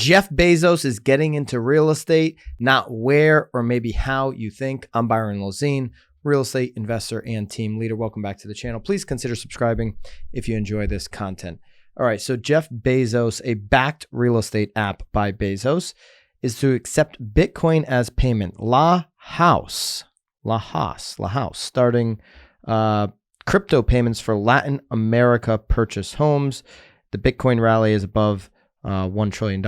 Jeff Bezos is getting into real estate, not where or maybe how you think. I'm Byron Lozine, real estate investor and team leader. Welcome back to the channel. Please consider subscribing if you enjoy this content. All right, so Jeff Bezos, a backed real estate app by Bezos, is to accept Bitcoin as payment. La House, starting crypto payments for Latin America purchase homes. The Bitcoin rally is above $1 trillion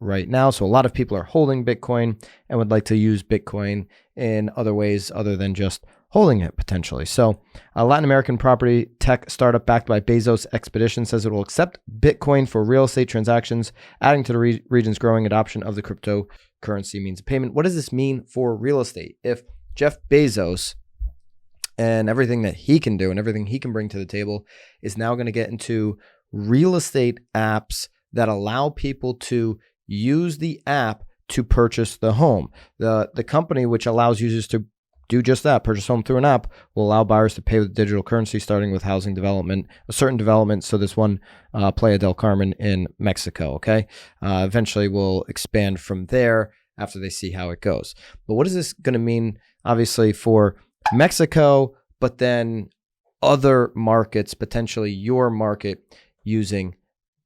right now. So a lot of people are holding Bitcoin and would like to use Bitcoin in other ways other than just holding it potentially. So a Latin American property tech startup backed by Bezos Expedition says it will accept Bitcoin for real estate transactions, adding to the region's growing adoption of the cryptocurrency means of payment. What does this mean for real estate? If Jeff Bezos and everything that he can do and everything he can bring to the table is now going to get into real estate apps that allow people to use the app to purchase the home. The company, which allows users to do just that, purchase home through an app, will allow buyers to pay with digital currency, starting with housing development, a certain development. So this one, Playa del Carmen in Mexico, okay? Eventually will expand from there after they see how it goes. But what is this going to mean, obviously, for Mexico, but then other markets, potentially your market, using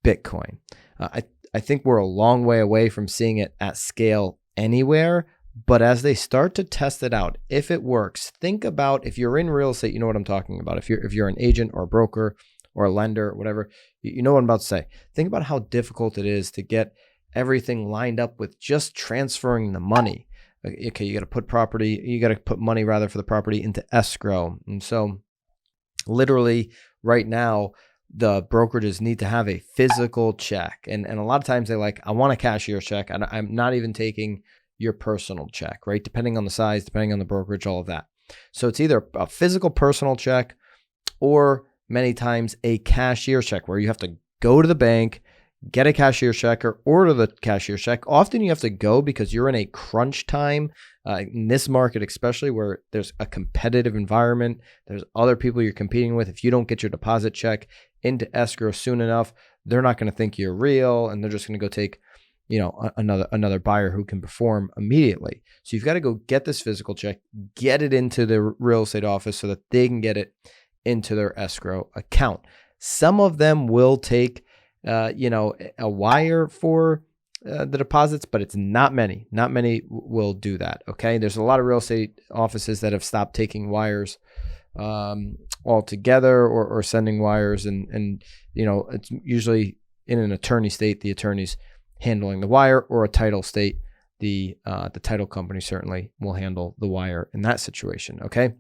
Bitcoin? I think we're a long way away from seeing it at scale anywhere, but as they start to test it out, if it works, think about, if you're in real estate, you know what I'm talking about. If you're an agent or a broker or a lender or whatever, you know what I'm about to say. Think about how difficult it is to get everything lined up with just transferring the money. Okay, you got to put money rather for the property into escrow. And so literally right now, the brokerages need to have a physical check. And a lot of times they're like, I want a cashier check. And I'm not even taking your personal check, right? Depending on the size, depending on the brokerage, all of that. So it's either a physical personal check or many times a cashier check where you have to go to the bank, get a cashier check or order the cashier check. Often you have to go because you're in a crunch time in this market, especially where there's a competitive environment. There's other people you're competing with. If you don't get your deposit check into escrow soon enough, they're not going to think you're real, and they're just going to go take, another buyer who can perform immediately. So you've got to go get this physical check, get it into the real estate office so that they can get it into their escrow account. Some of them will take a wire for the deposits, but it's not many. Not many will do that. Okay. There's a lot of real estate offices that have stopped taking wires altogether or sending wires. And it's usually in an attorney state, the attorney's handling the wire, or a title state, the title company certainly will handle the wire in that situation. Okay.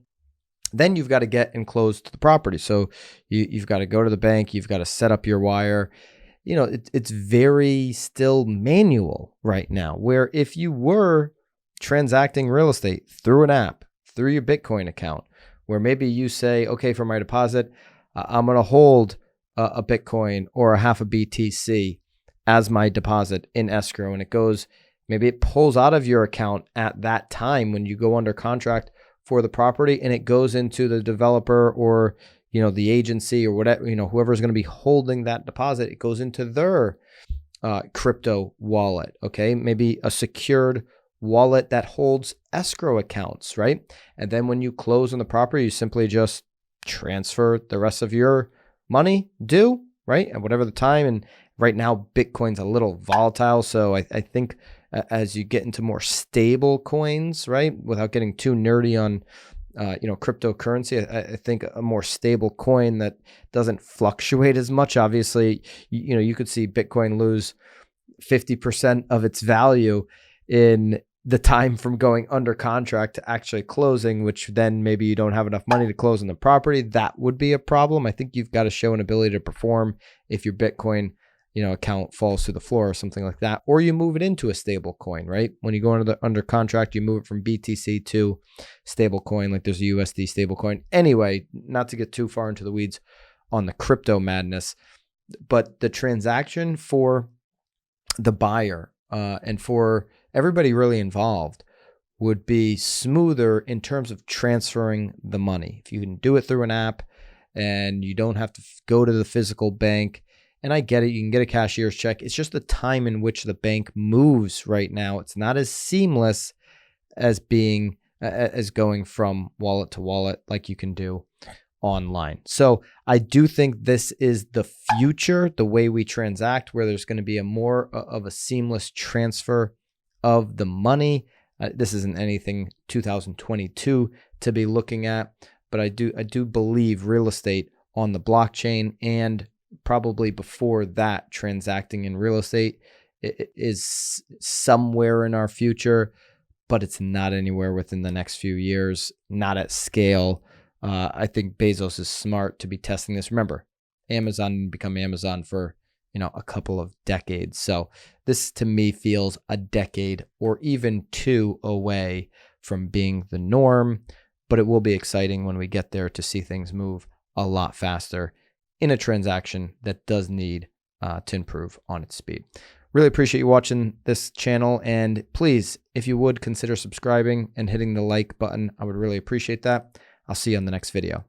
Then you've got to get enclosed the property. So you've got to go to the bank. You've got to set up your wire. It's very still manual right now, where if you were transacting real estate through an app, through your Bitcoin account, where maybe you say, okay, for my deposit, I'm going to hold a Bitcoin or a half a BTC as my deposit in escrow. And maybe it pulls out of your account at that time when you go under contract for the property, and it goes into the developer or the agency or whatever, whoever's going to be holding that deposit, it goes into their crypto wallet. Okay. Maybe a secured wallet that holds escrow accounts, right? And then when you close on the property, you simply just transfer the rest of your money due, right? At whatever the time. And right now, Bitcoin's a little volatile. So I think as you get into more stable coins, right, without getting too nerdy on cryptocurrency, I think a more stable coin that doesn't fluctuate as much. Obviously, you could see Bitcoin lose 50% of its value in the time from going under contract to actually closing, which then maybe you don't have enough money to close on the property. That would be a problem. I think you've got to show an ability to perform if your Bitcoin account falls to the floor or something like that, or you move it into a stable coin, right? When you go under contract, you move it from BTC to stable coin, like there's a USD stable coin. Anyway, not to get too far into the weeds on the crypto madness, but the transaction for the buyer and for everybody really involved would be smoother in terms of transferring the money. If you can do it through an app and you don't have to go to the physical bank, And I get it. You can get a cashier's check. It's just the time in which the bank moves right now. It's not as seamless as going from wallet to wallet like you can do online. So I do think this is the future, the way we transact, where there's going to be a more of a seamless transfer of the money. This isn't anything 2022 to be looking at, but I do believe real estate on the blockchain, and probably before that, transacting in real estate is somewhere in our future, but it's not anywhere within the next few years, not at scale. I think Bezos is smart to be testing this. Remember, Amazon didn't become Amazon for a couple of decades. So this to me feels a decade or even two away from being the norm, but it will be exciting when we get there to see things move a lot faster in a transaction that does need to improve on its speed. Really appreciate you watching this channel, and please, if you would, consider subscribing and hitting the like button. I would really appreciate that. I'll see you on the next video.